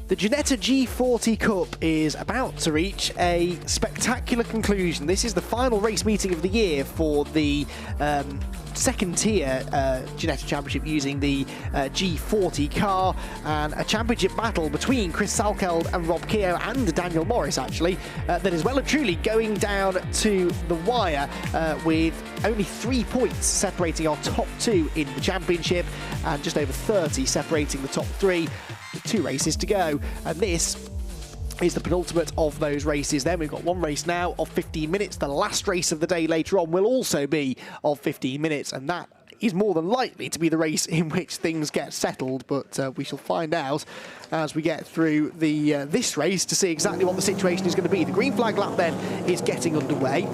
The Ginetta G40 Cup is about to reach a spectacular conclusion. This is the final race meeting of the year for the second tier Ginetta Championship using the G40 car, and a championship battle between Chris Salkeld and Rob Keogh and Daniel Morris, actually, that is well and truly going down to the wire with only 3 points separating our top two in the championship and just over 30 separating the top three. 2 races to go, and this is the penultimate of those races. Then we've got one race now of 15 minutes. The last race of the day later on will also be of 15 minutes, and that is more than likely to be the race in which things get settled, but we shall find out as we get through the this race to see exactly what the situation is going to be. The green flag lap then is getting underway.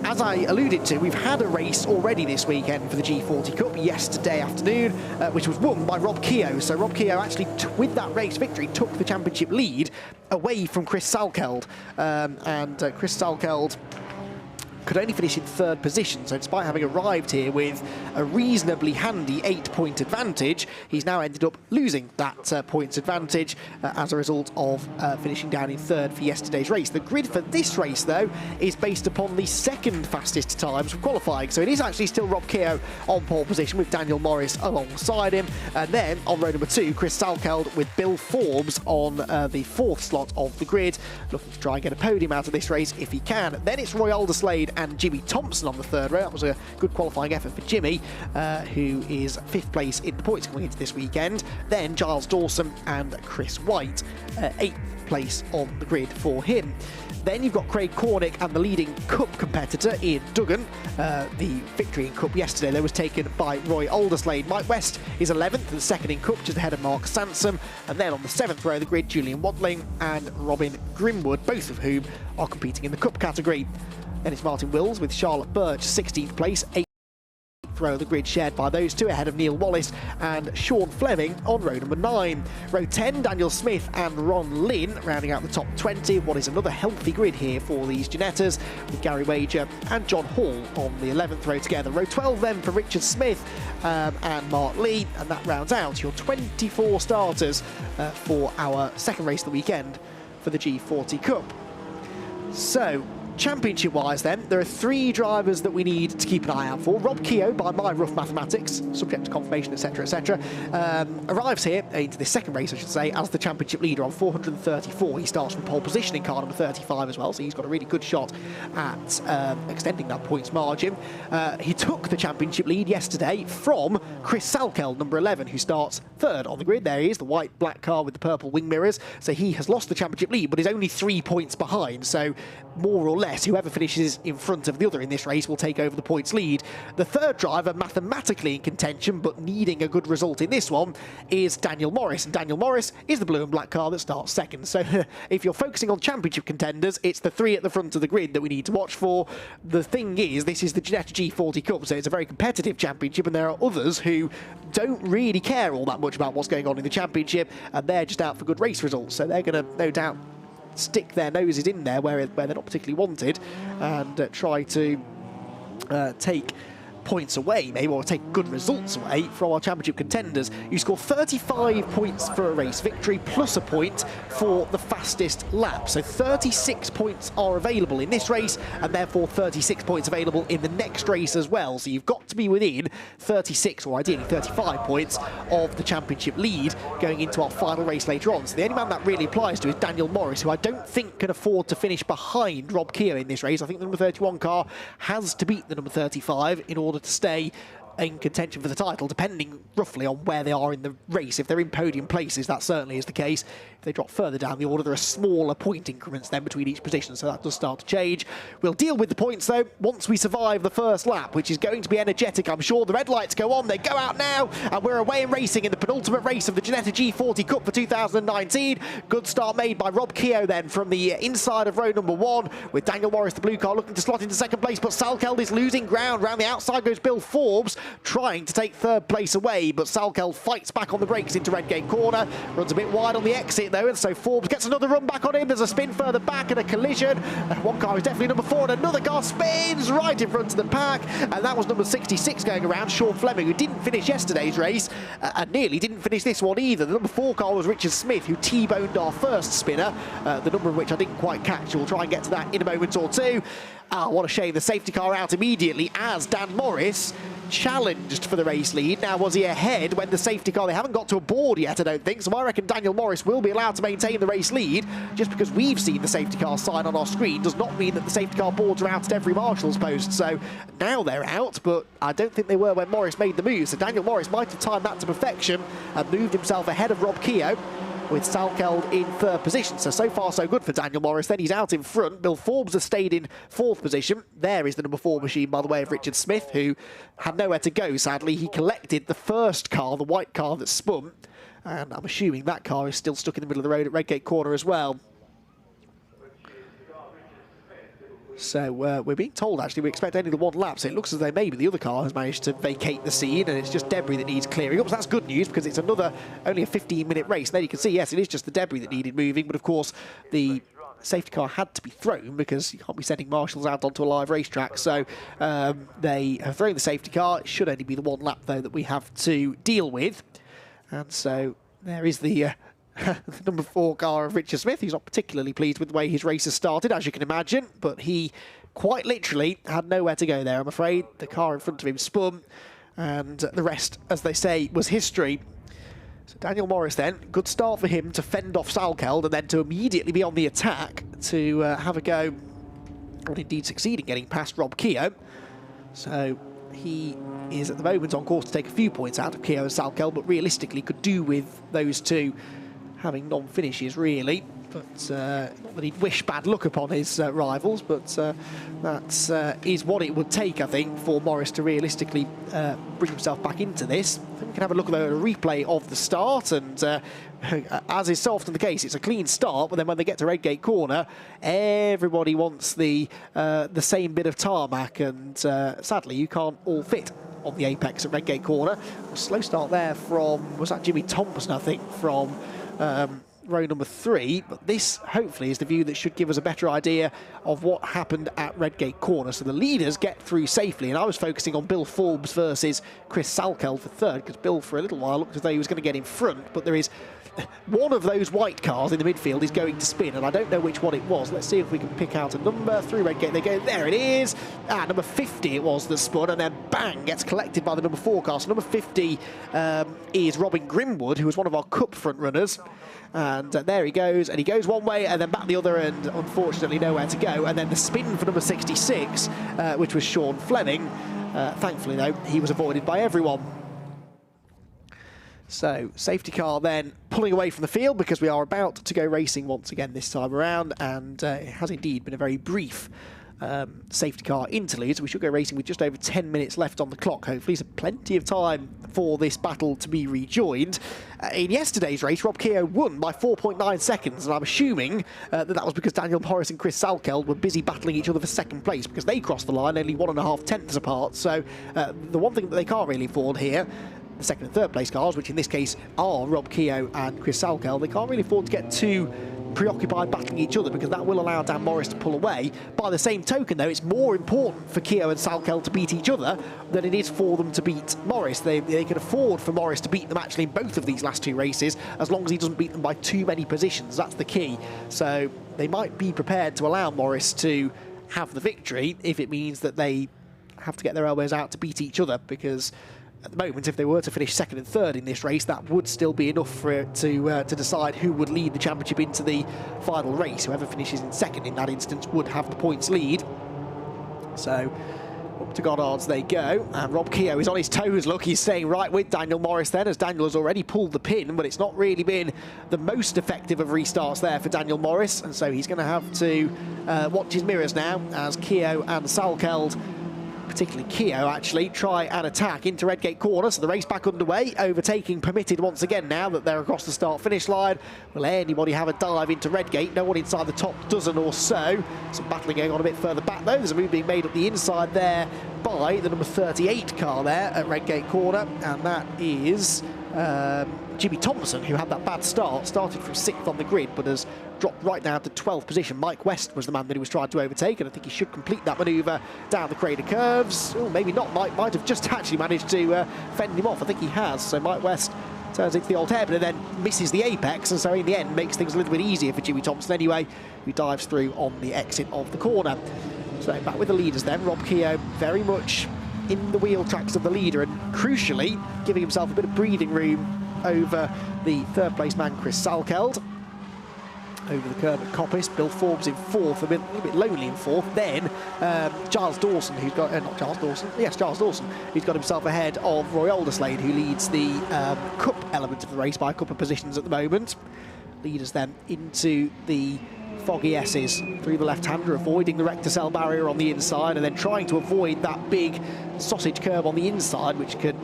As I alluded to, we've had a race already this weekend for the G40 Cup yesterday afternoon, which was won by Rob Keogh. So Rob Keogh actually, with that race victory, took the championship lead away from Chris Salkeld, and Chris Salkeld could only finish in 3rd position, so despite having arrived here with a reasonably handy 8-point advantage, he's now ended up losing that points advantage as a result of finishing down in 3rd for yesterday's race. The grid for this race, though, is based upon the 2nd fastest times from qualifying, so it is actually still Rob Keogh on pole position with Daniel Morris alongside him, and then on row number 2, Chris Salkeld with Bill Forbes on the 4th slot of the grid, looking to try and get a podium out of this race if he can. Then it's Roy Alderslade and Jimmy Thompson on the 3rd row. That was a good qualifying effort for Jimmy, who is 5th place in the points coming into this weekend. Then Giles Dawson and Chris White, 8th place on the grid for him. Then you've got Craig Cornick and the leading Cup competitor, Ian Duggan. The victory in Cup yesterday, though, was taken by Roy Alderslade. Mike West is 11th and 2nd in Cup, just ahead of Mark Sansom. And then on the 7th row of the grid, Julian Wadling and Robin Grimwood, both of whom are competing in the Cup category. Then it's Martin Wills with Charlotte Birch, 16th place, 8th row of the grid shared by those two, ahead of Neil Wallace and Sean Fleming on row number 9. Row 10, Daniel Smith and Ron Lynn rounding out the top 20. What is another healthy grid here for these Ginettas, with Gary Wager and John Hall on the 11th row together. Row 12 then for Richard Smith and Mark Lee, and that rounds out your 24 starters for our second race of the weekend for the G40 Cup. So, championship-wise then, there are 3 drivers that we need to keep an eye out for. Rob Keogh, by my rough mathematics, subject to confirmation, etc., etc., arrives here into this second race, I should say, as the championship leader on 434. He starts from pole position in car number 35 as well, so he's got a really good shot at extending that points margin. He took the championship lead yesterday from Chris Salkeld, number 11, who starts 3rd on the grid. There he is, the white-black car with the purple wing mirrors. So he has lost the championship lead, but is only 3 points behind, so more or less, whoever finishes in front of the other in this race will take over the points lead. The 3rd driver, mathematically in contention, but needing a good result in this one, is Daniel Morris. And Daniel Morris is the blue and black car that starts 2nd. So if you're focusing on championship contenders, it's the 3 at the front of the grid that we need to watch for. The thing is, this is the Ginetta G40 Cup, so it's a very competitive championship, and there are others who don't really care all that much about what's going on in the championship, and they're just out for good race results. So they're going to, no doubt, stick their noses in there where they're not particularly wanted, and try to take points away, maybe, or take good results away from our championship contenders. You score 35 points for a race victory, plus a point for the fastest lap. So 36 points are available in this race, and therefore 36 points available in the next race as well. So you've got to be within 36, or ideally 35 points of the championship lead going into our final race later on. So the only man that really applies to is Daniel Morris, who I don't think can afford to finish behind Rob Keogh in this race. I think the number 31 car has to beat the number 35 in order to stay in contention for the title, depending roughly on where they are in the race. If they're in podium places, that certainly is the case. If they drop further down the order, there are smaller point increments then between each position, so that does start to change. We'll deal with the points, though, once we survive the first lap, which is going to be energetic, I'm sure. The red lights go on, they go out now, and we're away and racing in the penultimate race of the Ginetta G40 Cup for 2019. Good start made by Rob Keogh then from the inside of row number 1, with Daniel Morris, the blue car, looking to slot into 2nd place, but Salkeld is losing ground. Round the outside goes Bill Forbes, trying to take third place away, but Salkeld fights back on the brakes into Redgate corner, runs a bit wide on the exit though, and so Forbes gets another run back on him. There's a spin further back and a collision. One car is definitely number 4, and another car spins right in front of the pack, and that was number 66 going around, Sean Fleming, who didn't finish yesterday's race and nearly didn't finish this one either. The number 4 car was Richard Smith, who T-boned our first spinner, the number of which I didn't quite catch. We'll try and get to that in a moment or two. What a shame, the safety car out immediately as Dan Morris challenged for the race lead. Now, was he ahead when the safety car, they haven't got to a board yet, I don't think, so I reckon Daniel Morris will be allowed to maintain the race lead. Just because we've seen the safety car sign on our screen does not mean that the safety car boards are out at every marshal's post, so now they're out, but I don't think they were when Morris made the move, so Daniel Morris might have timed that to perfection and moved himself ahead of Rob Keogh, with Salkeld in 3rd position. So far so good for Daniel Morris. Then he's out in front. Bill Forbes has stayed in 4th position. There is the number 4 machine, by the way, of Richard Smith, who had nowhere to go, sadly. He collected the first car, the white car that spun, and I'm assuming that car is still stuck in the middle of the road at Redgate corner as well. So we're being told, actually, we expect only the 1 lap, so it looks as though maybe the other car has managed to vacate the scene and it's just debris that needs clearing up. So that's good news, because it's only a 15-minute race. And there you can see, yes, it is just the debris that needed moving, but of course the safety car had to be thrown because you can't be sending marshals out onto a live racetrack. So they have thrown the safety car. It should only be the 1 lap, though, that we have to deal with. And so there is the number 4 car of Richard Smith. He's not particularly pleased with the way his race has started, as you can imagine, but he quite literally had nowhere to go there, I'm afraid. The car in front of him spun, and the rest, as they say, was history. So Daniel Morris then, good start for him to fend off Salkeld and then to immediately be on the attack to have a go, and indeed succeed in getting past Rob Keogh. So he is at the moment on course to take a few points out of Keogh and Salkeld, but realistically could do with those two having non-finishes, really. But not that he'd wish bad luck upon his rivals, but that is what it would take, I think, for Morris to realistically bring himself back into this. I think we can have a look at a replay of the start, and as is so often the case, it's a clean start, but then when they get to Redgate corner, everybody wants the same bit of tarmac, and sadly, you can't all fit on the apex at Redgate corner. A slow start there from, was that Jimmy Thompson, I think, from row number 3, but this hopefully is the view that should give us a better idea of what happened at Redgate corner. So the leaders get through safely, and I was focusing on Bill Forbes versus Chris Salkeld for 3rd, because Bill for a little while looked as though he was going to get in front, but there is one of those white cars in the midfield is going to spin, and I don't know which one it was. Let's see if we can pick out a number. Through Redgate they go. There it is. Number 50 it was that spun, and then bang, gets collected by the number 4 car. So number 50 is Robin Grimwood, who was one of our Cup front runners. And there he goes, and he goes one way and then back the other, and unfortunately nowhere to go. And then the spin for number 66, which was Sean Fleming. Thankfully, though, he was avoided by everyone. So, safety car then pulling away from the field, because we are about to go racing once again this time around, and it has indeed been a very brief safety car interlude, so we should go racing with just over 10 minutes left on the clock, hopefully, so plenty of time for this battle to be rejoined. In yesterday's race, Rob Keogh won by 4.9 seconds, and I'm assuming that was because Daniel Morris and Chris Salkeld were busy battling each other for 2nd place, because they crossed the line only 1.5 tenths apart. So the one thing that they can't really afford here, the 2nd and 3rd place cars, which in this case are Rob Keogh and Chris Salkeld, they can't really afford to get too preoccupied battling each other, because that will allow Dan Morris to pull away. By the same token, though, it's more important for Keogh and Salkeld to beat each other than it is for them to beat Morris. They can afford for Morris to beat them actually in both of these last 2 races, as long as he doesn't beat them by too many positions. That's the key. So they might be prepared to allow Morris to have the victory if it means that they have to get their elbows out to beat each other, because at the moment, if they were to finish 2nd and 3rd in this race, that would still be enough for it to decide who would lead the championship into the final race. Whoever finishes in 2nd in that instance would have the points lead. So up to Goddard's they go, and Rob Keogh is on his toes. Look, he's staying right with Daniel Morris then, as Daniel has already pulled the pin, but it's not really been the most effective of restarts there for Daniel Morris, and so he's going to have to watch his mirrors now, as Keogh and Salkeld, particularly Keogh, actually try and attack into Redgate corner. So the race back underway, overtaking permitted once again now that they're across the start-finish line. Will anybody have a dive into Redgate? No one inside the top dozen or so. Some battling going on a bit further back though. There's a move being made up the inside there by the number 38 car there at Redgate Corner, and that is Jimmy Thompson, who had that bad start, started from 6th on the grid, but has dropped right down to 12th position. Mike West was the man that he was trying to overtake, and I think he should complete that manoeuvre down the crater curves. Oh, maybe not. Mike might have just actually managed to fend him off. I think he has. So Mike West turns into the old hairpin and then misses the apex, and so in the end makes things a little bit easier for Jimmy Thompson anyway, who dives through on the exit of the corner. So back with the leaders then. Rob Keogh very much in the wheel tracks of the leader, and crucially giving himself a bit of breathing room over the third place man Chris Salkeld. Over the curve at Coppice, Bill Forbes in 4th, a little bit lonely in 4th. Then Giles Dawson, who's got, not Giles Dawson, yes, Giles Dawson, who's got himself ahead of Roy Alderslade, who leads the Cup element of the race by a couple of positions at the moment. Leaders then into the foggy S's through the left-hander, avoiding the rector-cell barrier on the inside, and then trying to avoid that big sausage curb on the inside, which could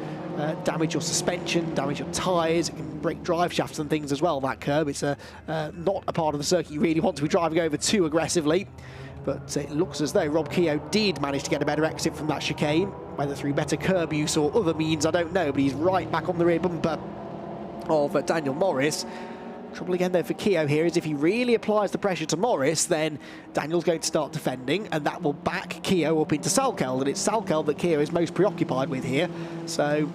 damage your suspension, damage your tyres. It can break drive shafts and things as well, that curb. It's not a part of the circuit you really want to be driving over too aggressively. But it looks as though Rob Keogh did manage to get a better exit from that chicane, whether through better curb use or other means, I don't know, but he's right back on the rear bumper of Daniel Morris. Trouble again though for Keogh here is if he really applies the pressure to Morris, then Daniel's going to start defending, and that will back Keogh up into Salkeld, and it's Salkeld that Keogh is most preoccupied with here. So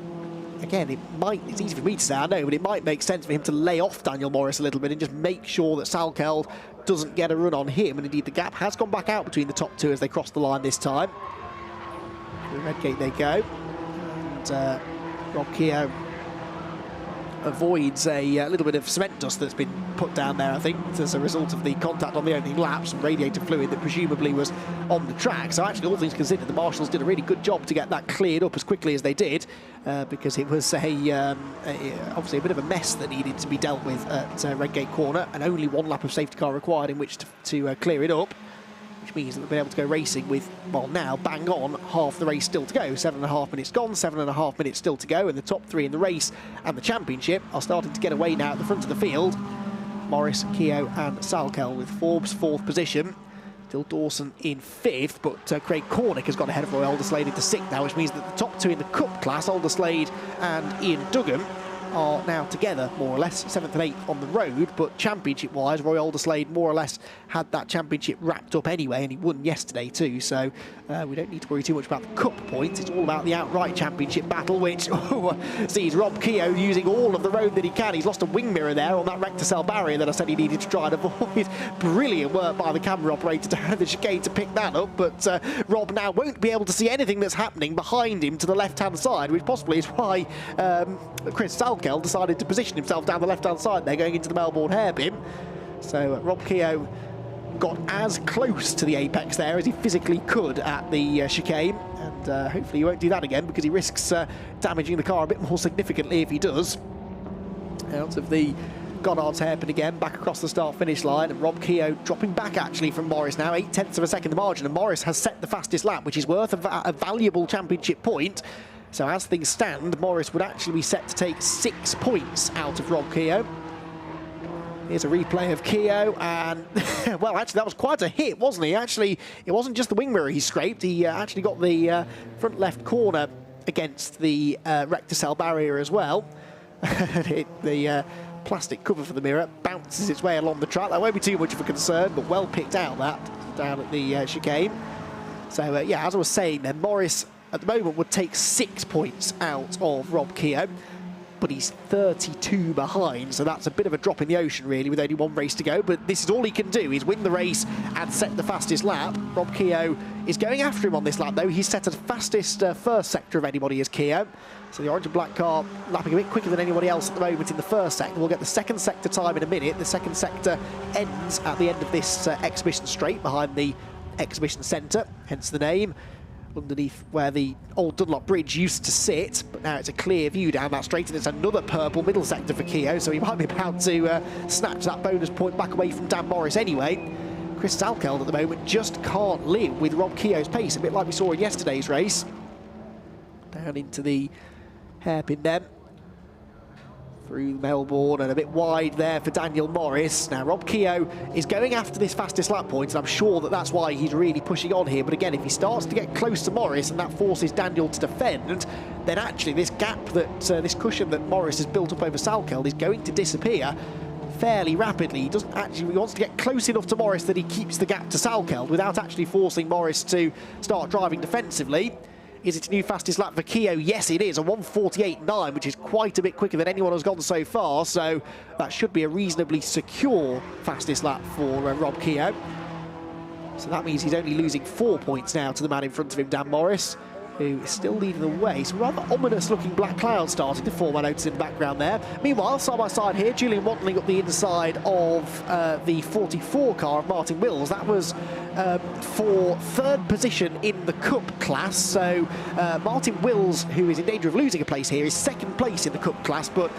again, it's easy for me to say, I know, but it might make sense for him to lay off Daniel Morris a little bit and just make sure that Salkeld doesn't get a run on him. And indeed the gap has gone back out between the top two as they cross the line this time. Through Redgate they go, and Rob Keogh avoids a little bit of cement dust that's been put down there, I think, as a result of the contact on the opening lap, some radiator fluid that presumably was on the track. So actually, all things considered, the marshals did a really good job to get that cleared up as quickly as they did, because it was obviously a bit of a mess that needed to be dealt with at Redgate Corner, and only one lap of safety car required in which to clear it up, which means that they'll be able to go racing with, well, now bang on half the race still to go. 7.5 minutes gone, 7.5 minutes still to go, and the top three in the race and the championship are starting to get away now at the front of the field. Morris, Keogh and Salkeld, with Forbes 4th position. Still Dawson in 5th, but Craig Cornick has got ahead of Roy Alderslade into 6th now, which means that the top two in the Cup class, Alderslade and Ian Duggan, are now together, more or less, 7th and 8th on the road, but championship-wise, Roy Alderslade more or less had that championship wrapped up anyway, and he won yesterday too, so we don't need to worry too much about the Cup points. It's all about the outright championship battle, which sees Rob Keogh using all of the road that he can. He's lost a wing mirror there on that rector-cell barrier that I said he needed to try and avoid. Brilliant work by the camera operator to have the chicane to pick that up, but Rob now won't be able to see anything that's happening behind him to the left-hand side, which possibly is why Chris Salkeld decided to position himself down the left-hand side there, going into the Melbourne hairpin. So Rob Keogh got as close to the apex there as he physically could at the chicane, and hopefully he won't do that again, because he risks damaging the car a bit more significantly if he does. Out of the Goddard's hairpin again, back across the start-finish line, and Rob Keogh dropping back actually from Morris now, 0.8 of a second the margin, and Morris has set the fastest lap, which is worth a valuable championship point. So as things stand, Morris would actually be set to take 6 points out of Rob Keogh. Here's a replay of Keogh, and well, actually that was quite a hit, wasn't he? Actually, it wasn't just the wing mirror he scraped, he actually got the front left corner against the rector-cell barrier as well. The plastic cover for the mirror bounces its way along the track. That won't be too much of a concern, but well picked out that down at the chicane. So yeah, as I was saying then, Morris at the moment would take 6 points out of Rob Keogh, but he's 32 behind, so that's a bit of a drop in the ocean really, with only one race to go. But this is all he can do, is win the race and set the fastest lap. Rob Keogh is going after him on this lap though. He's set the fastest first sector of anybody as Keogh, so the orange and black car lapping a bit quicker than anybody else at the moment in the first sector. We'll get the second sector time in a minute. The second sector ends at the end of this exhibition straight behind the exhibition centre, hence the name, underneath where the old Dunlop Bridge used to sit, but now it's a clear view down that straight, and it's another purple middle sector for Keogh, so he might be about to snatch that bonus point back away from Dan Morris anyway. Chris Salkeld at the moment just can't live with Rob Keogh's pace, a bit like we saw in yesterday's race. Down into the hairpin then. through Melbourne and a bit wide there for Daniel Morris. Now Rob Keogh is going after this fastest lap point, and I'm sure that that's why he's really pushing on here. But again, if he starts to get close to Morris and that forces Daniel to defend, then actually this gap that this cushion that Morris has built up over Salkeld is going to disappear fairly rapidly. He wants to get close enough to Morris that he keeps the gap to Salkeld without actually forcing Morris to start driving defensively. Is it a new fastest lap for Keogh? Yes, it is, a 1:48.9, which is quite a bit quicker than anyone has gone so far, so that should be a reasonably secure fastest lap for Rob Keogh. So that means he's only losing 4 points now to the man in front of him, Dan Morris, who is still leading the way. Some rather ominous looking black clouds starting to form, I notice in the background there. Meanwhile, side by side here, Julian Wantling up the inside of the 44 car of Martin Wills. That was for third position in the Cup class. So Martin Wills, who is in danger of losing a place here, is second place in the Cup class, but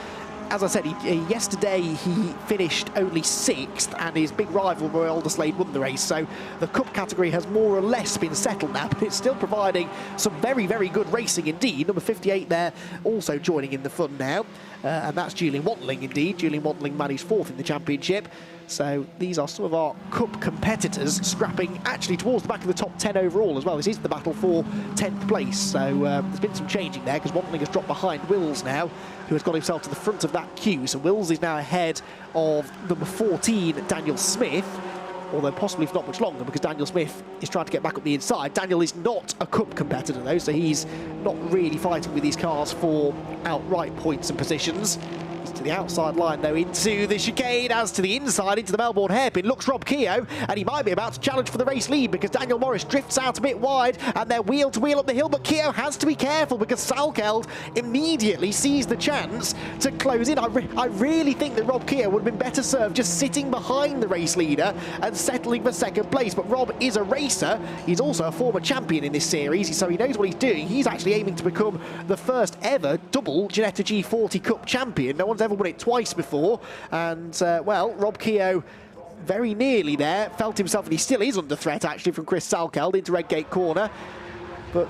as I said, yesterday he finished only 6th, and his big rival Roy Alderslade won the race. So the Cup category has more or less been settled now, but it's still providing some very, very good racing indeed. Number 58 there also joining in the fun now, and that's Julian Wantling indeed. Julian Wantling managed 4th in the championship. So these are some of our Cup competitors scrapping actually towards the back of the top 10 overall as well. This is the battle for 10th place. So there's been some changing there because Wantling has dropped behind Wills now, who has got himself to the front of that queue. So Wills is now ahead of number 14, Daniel Smith, although possibly for not much longer because Daniel Smith is trying to get back up the inside. Daniel is not a Cup competitor though, so he's not really fighting with these cars for outright points and positions. To the outside line though, into the chicane, as to the inside, into the Melbourne hairpin. Looks Rob Keogh, and he might be about to challenge for the race lead because Daniel Morris drifts out a bit wide and they're wheel to wheel up the hill, but Keogh has to be careful because Salkeld immediately sees the chance to close in. I really think that Rob Keogh would have been better served just sitting behind the race leader and settling for second place, but Rob is a racer. He's also a former champion in this series, so he knows what he's doing. He's actually aiming to become the first ever double Ginetta G40 Cup champion. No one's ever won it twice before, and well, Rob Keogh very nearly there, felt himself, and he still is under threat actually from Chris Salkeld into Redgate Corner. But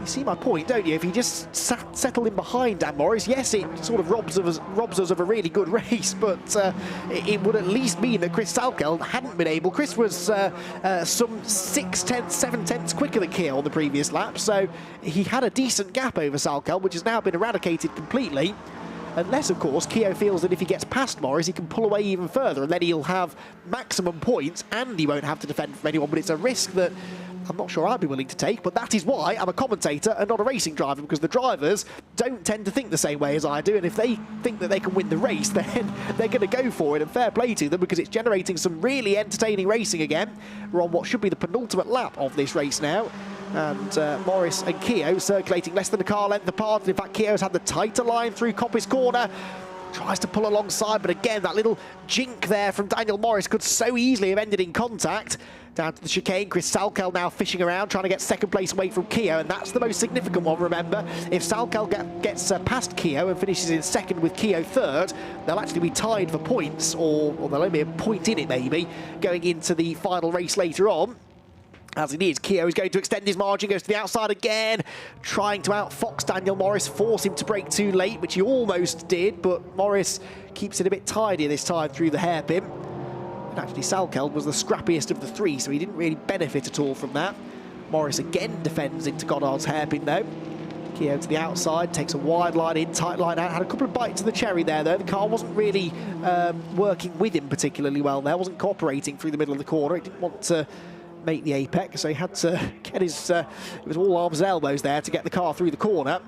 you see my point, don't you? If he just settled in behind Dan Morris, yes, it sort of robs us of a really good race, but it would at least mean that Chris Salkeld hadn't been able. Chris was some 6/10, 7/10 quicker than Keogh on the previous lap, so he had a decent gap over Salkeld, which has now been eradicated completely. Unless, of course, Keogh feels that if he gets past Morris, he can pull away even further, and then he'll have maximum points, and he won't have to defend from anyone. But it's a risk that I'm not sure I'd be willing to take, but that is why I'm a commentator and not a racing driver, because the drivers don't tend to think the same way as I do, and if they think that they can win the race, then they're going to go for it, and fair play to them, because it's generating some really entertaining racing again. We're on what should be the penultimate lap of this race now, and Morris and Keogh circulating less than a car length apart, and in fact Keogh's had the tighter line through Coppice Corner. Tries to pull alongside, but again, that little jink there from Daniel Morris could so easily have ended in contact. Down to the chicane, Chris Salkeld now fishing around, trying to get second place away from Keogh, and that's the most significant one, remember. If Salkeld gets past Keogh and finishes in second with Keogh third, they'll actually be tied for points, or there'll only be a point in it maybe, going into the final race later on. As it is, Keogh is going to extend his margin, goes to the outside again, trying to outfox Daniel Morris, force him to brake too late, which he almost did, but Morris keeps it a bit tidier this time through the hairpin. And actually, Salkeld was the scrappiest of the three, so he didn't really benefit at all from that. Morris again defends into Goddard's hairpin, though. Keogh to the outside, takes a wide line in, tight line out. Had a couple of bites of the cherry there, though. The car wasn't really working with him particularly well there, wasn't cooperating through the middle of the corner. It didn't want to make the apex, so he had to get his, it was all arms and elbows there to get the car through the corner.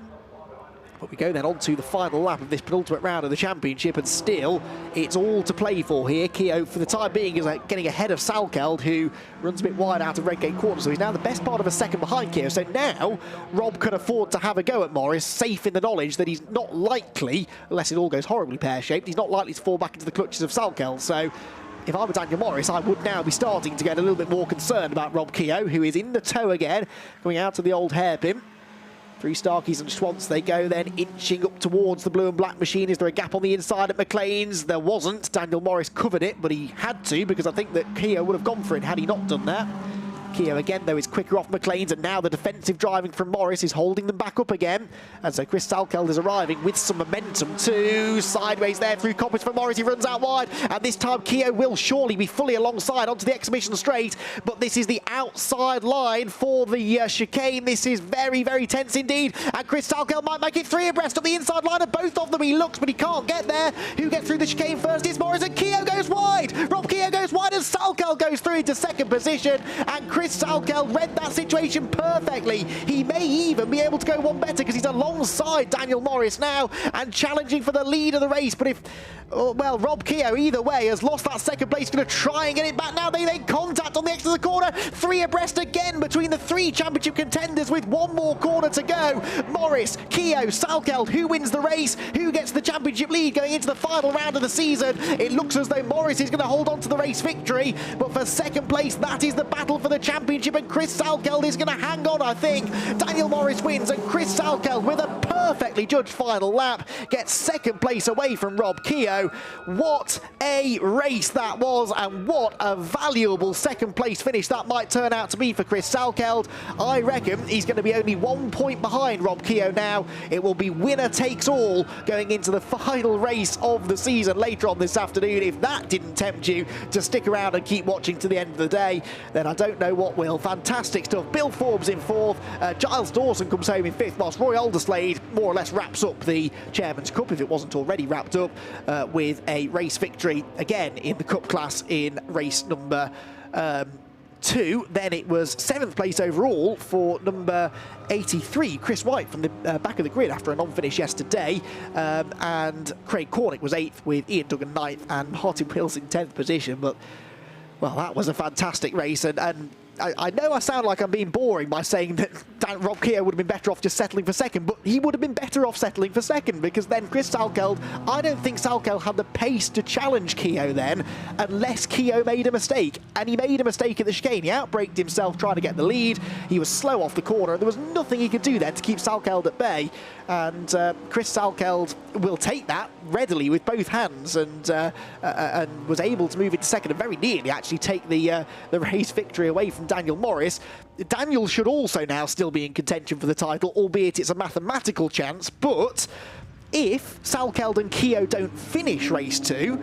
But we go then on to the final lap of this penultimate round of the championship, and still it's all to play for here. Keogh, for the time being, is getting ahead of Salkeld, who runs a bit wide out of Redgate Corner, so he's now the best part of a second behind Keogh. So now Rob can afford to have a go at Morris, safe in the knowledge that he's not likely, unless it all goes horribly pear-shaped, he's not likely to fall back into the clutches of Salkeld. So if I were Daniel Morris, I would now be starting to get a little bit more concerned about Rob Keogh, who is in the tow again, going out to the old hairpin. Through Starkeys and Schwantz they go, then inching up towards the blue and black machine. Is there a gap on the inside at McLean's? There wasn't. Daniel Morris covered it, but he had to, because I think that Keogh would have gone for it had he not done that. Keogh again, though, is quicker off McLean's, and now the defensive driving from Morris is holding them back up again. And so Chris Salkeld is arriving with some momentum too. Sideways there through Coppage for Morris. He runs out wide, and this time Keogh will surely be fully alongside onto the exhibition straight. But this is the outside line for the chicane. This is very, very tense indeed. And Chris Salkeld might make it 3 abreast on the inside line of both of them. He looks, but he can't get there. Who gets through the chicane first? It's Morris, and Keogh goes wide. Rob Keogh goes wide, and Salkeld goes through into second position. And Chris Salkeld read that situation perfectly. He may even be able to go one better because he's alongside Daniel Morris now and challenging for the lead of the race. But if, well, Rob Keogh either way has lost that second place, going to try and get it back now. They then contact on the exit of the corner. 3 abreast again between the 3 championship contenders with 1 more corner to go. Morris, Keogh, Salkeld, who wins the race? Who gets the championship lead going into the final round of the season? It looks as though Morris is going to hold on to the race victory, but for second place, that is the battle for the championship, and Chris Salkeld is going to hang on, I think. Daniel Morris wins, and Chris Salkeld, with a perfectly judged final lap, gets second place away from Rob Keogh. What a race that was, and what a valuable second place finish that might turn out to be for Chris Salkeld. I reckon he's going to be only 1 point behind Rob Keogh now. It will be winner takes all going into the final race of the season later on this afternoon. If that didn't tempt you to stick around and keep watching to the end of the day, then I don't know what will. Fantastic stuff. Bill Forbes in 4th. Giles Dawson comes home in 5th, whilst Roy Alderslade more or less wraps up the Chairman's Cup, if it wasn't already wrapped up, with a race victory again in the Cup class in race number 2. Then it was 7th place overall for number 83, Chris White, from the back of the grid after a non-finish yesterday. And Craig Cornick was 8th, with Ian Duggan 9th and Martin Wills in 10th position. But, well, that was a fantastic race, and I know I sound like I'm being boring by saying that Rob Keogh would have been better off just settling for second, but he would have been better off settling for second, because then Chris Salkeld, I don't think Salkeld had the pace to challenge Keogh then, unless Keogh made a mistake. And he made a mistake at the chicane. He outbraked himself trying to get the lead. He was slow off the corner, and there was nothing he could do then to keep Salkeld at bay. And Chris Salkeld will take that readily with both hands, and was able to move into second and very nearly actually take the race victory away from Daniel Morris. Daniel should also now still be in contention for the title, albeit it's a mathematical chance. But if Salkeld and Keogh don't finish race 2,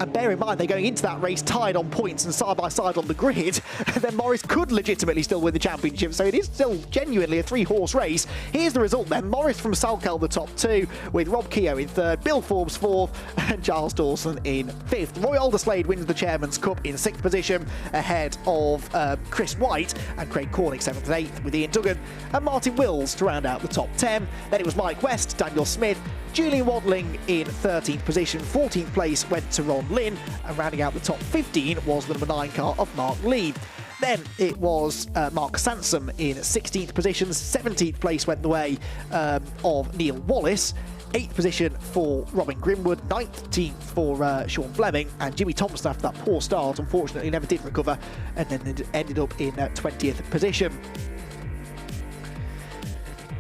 and bear in mind they're going into that race tied on points and side by side on the grid, then Morris could legitimately still win the championship. So it is still genuinely a 3-horse race. Here's the result then. Morris from Salkeld the top 2, with Rob Keogh in 3rd, Bill Forbes 4th, and Giles Dawson in 5th. Roy Alderslade wins the Chairman's Cup in 6th position, ahead of Chris White and Craig Cornick 7th and 8th, with Ian Duggan and Martin Wills to round out the top 10. Then it was Mike West, Daniel Smith, Julian Wadling in 13th position. 14th place went to Ron Lynn, and rounding out the top 15 was the number 9 car of Mark Lee. Then it was Mark Sansom in 16th position. 17th place went the way of Neil Wallace. 8th position for Robin Grimwood, 19th for Sean Fleming, and Jimmy Thompson, after that poor start, unfortunately never did recover, and then ended up in 20th position.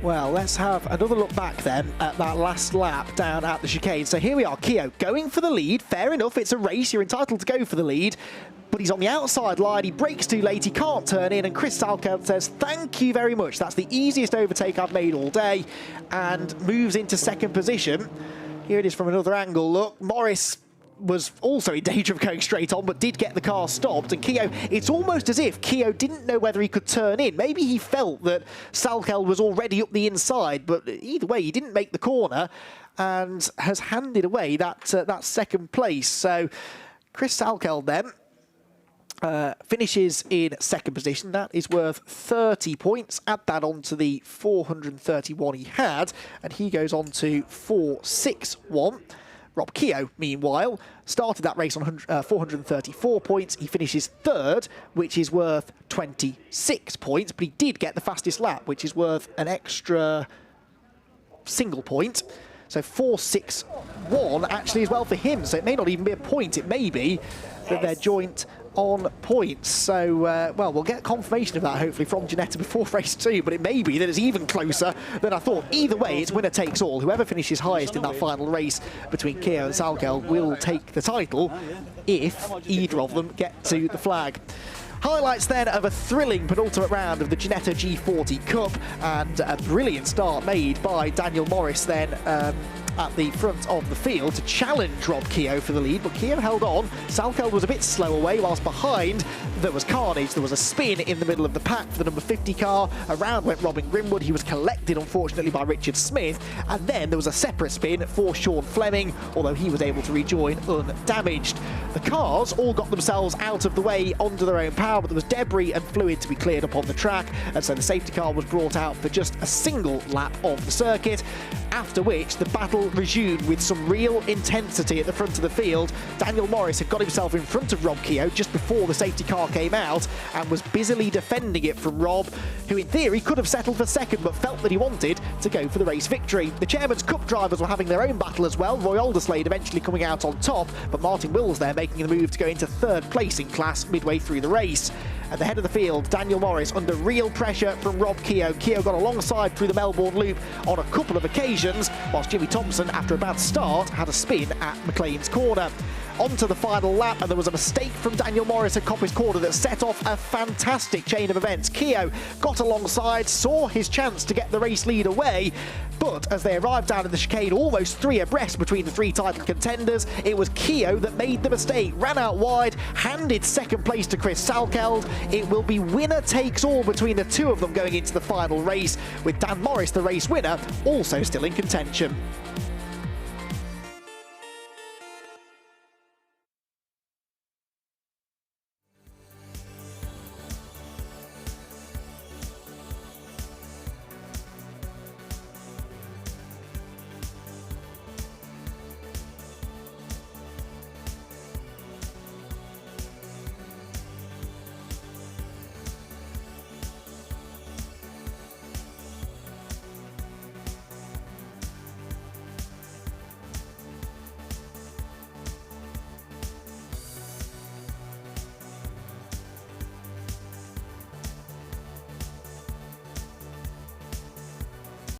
Well, let's have another look back then at that last lap down at the chicane. So here we are, Keogh going for the lead. Fair enough, it's a race, you're entitled to go for the lead. But he's on the outside line, he brakes too late, he can't turn in, and Chris Salkeld says, thank you very much, that's the easiest overtake I've made all day, and moves into second position. Here it is from another angle, look, Morris was also in danger of going straight on, but did get the car stopped. And Keogh, it's almost as if Keogh didn't know whether he could turn in. Maybe he felt that Salkeld was already up the inside, but either way, he didn't make the corner and has handed away that second place. So Chris Salkeld then finishes in second position. That is worth 30 points. Add that on to the 431 he had, and he goes on to 461. Rob Keogh, meanwhile, started that race on 434 points. He finishes 3rd, which is worth 26 points, but he did get the fastest lap, which is worth an extra single point. So 461 actually as well for him. So it may not even be a point. It may be that they're joint on points. So, well, we'll get confirmation of that hopefully from Ginetta before race 2, but it may be that it's even closer than I thought. Either way, it's winner takes all. Whoever finishes highest in that final race between Keogh and Salkeld will take the title if either of them get to the flag. Highlights then of a thrilling penultimate round of the Ginetta G40 Cup, and a brilliant start made by Daniel Morris then at the front of the field to challenge Rob Keogh for the lead, but Keogh held on. Salkeld was a bit slow away, whilst behind there was carnage. There was a spin in the middle of the pack for the number 50 car. Around went Robin Grimwood. He was collected, unfortunately, by Richard Smith. And then there was a separate spin for Sean Fleming, although he was able to rejoin undamaged. The cars all got themselves out of the way onto their own power, but there was debris and fluid to be cleared up on the track, and so the safety car was brought out for just a single lap of the circuit, after which the battle resumed with some real intensity at the front of the field. Daniel Morris had got himself in front of Rob Keogh just before the safety car came out and was busily defending it from Rob, who in theory could have settled for second but felt that he wanted to go for the race victory. The Chairman's Cup drivers were having their own battle as well, Roy Alderslade eventually coming out on top, but Martin Wills there making the move to go into third place in class midway through the race. At the head of the field, Daniel Morris under real pressure from Rob Keogh. Keogh got alongside through the Melbourne Loop on a couple of occasions, whilst Jimmy Thompson, after a bad start, had a spin at McLean's corner. Onto the final lap, and there was a mistake from Daniel Morris at Coppice Corner that set off a fantastic chain of events. Keogh got alongside, saw his chance to get the race lead away, but as they arrived down in the chicane, almost three abreast between the three title contenders, it was Keogh that made the mistake, ran out wide, handed second place to Chris Salkeld. It will be winner takes all between the two of them going into the final race, with Dan Morris, the race winner, also still in contention.